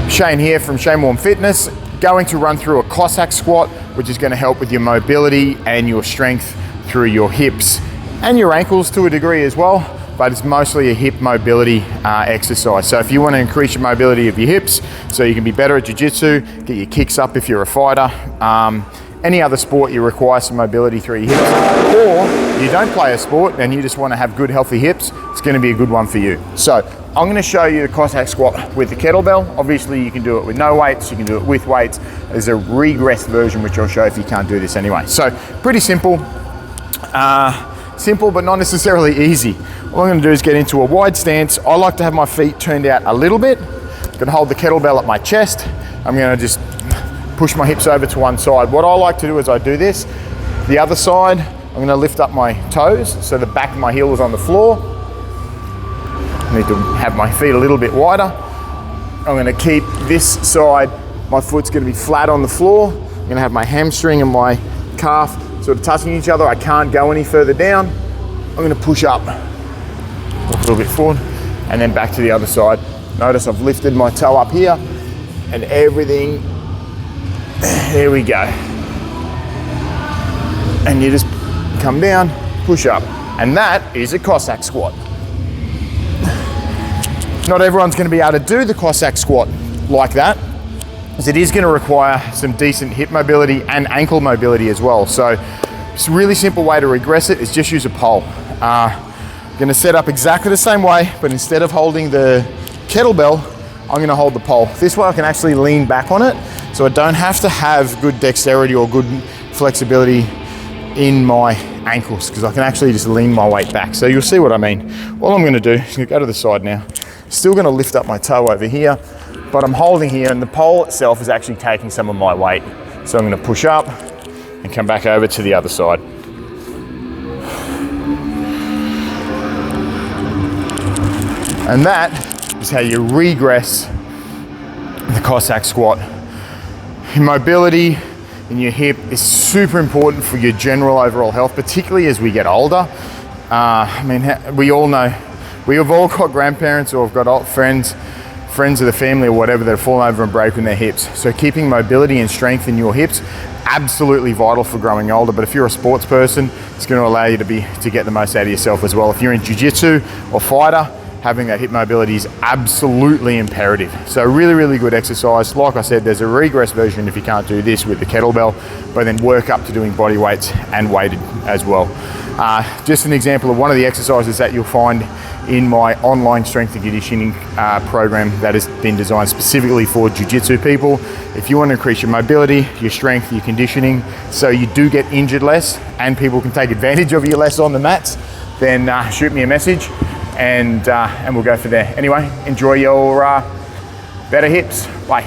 Shane here from Shane Warm Fitness, going to run through a Cossack Squat, which is going to help with your mobility and your strength through your hips and your ankles to a degree as well, but it's mostly a hip mobility exercise. So if you want to increase your mobility of your hips so you can be better at jiu-jitsu, get your kicks up if you're a fighter, any other sport you require some mobility through your hips, or you don't play a sport and you just want to have good healthy hips, it's going to be a good one for you. So I'm going to show you the Cossack Squat with the kettlebell. Obviously you can do it with no weights, you can do it with weights. There's a regress version which I'll show if you can't do this anyway. So pretty simple. Simple but not necessarily easy. All I'm going to do is get into a wide stance. I like to have my feet turned out a little bit. I'm going to hold the kettlebell at my chest. I'm going to just push my hips over to one side. What I like to do is I do this. The other side, I'm going to lift up my toes so the back of my heel is on the floor. I need to have my feet a little bit wider. I'm going to keep this side, my foot's going to be flat on the floor. I'm going to have my hamstring and my calf sort of touching each other. I can't go any further down. I'm going to push up a little bit forward and then back to the other side. Notice I've lifted my toe up here and everything. There we go. And you just come down, push up. And that is a Cossack Squat. Not everyone's going to be able to do the Cossack Squat like that, as it is going to require some decent hip mobility and ankle mobility as well. So it's a really simple way to regress it is just use a pole. I'm going to set up exactly the same way, but instead of holding the kettlebell, I'm going to hold the pole. This way I can actually lean back on it, so I don't have to have good dexterity or good flexibility in my ankles, because I can actually just lean my weight back. So you'll see what I mean. All I'm going to do is go to the side now. Still going to lift up my toe over here, but I'm holding here and the pole itself is actually taking some of my weight. So I'm going to push up and come back over to the other side. And that is how you regress the Cossack Squat. Your mobility in your hip is super important for your general overall health, particularly as we get older. I mean, we all know, we have all got grandparents or have got old friends of the family or whatever that have fallen over and broken their hips. So keeping mobility and strength in your hips, absolutely vital for growing older. But if you're a sports person, it's going to allow you to get the most out of yourself as well. If you're in jiu-jitsu or fighter, having that hip mobility is absolutely imperative. So really, really good exercise. Like I said, there's a regress version if you can't do this with the kettlebell, but then work up to doing body weights and weighted as well. Just an example of one of the exercises that you'll find in my online strength and conditioning program that has been designed specifically for jiu-jitsu people. If you want to increase your mobility, your strength, your conditioning, so you do get injured less and people can take advantage of you less on the mats, then shoot me a message and we'll go for there. Anyway, enjoy your better hips. Bye.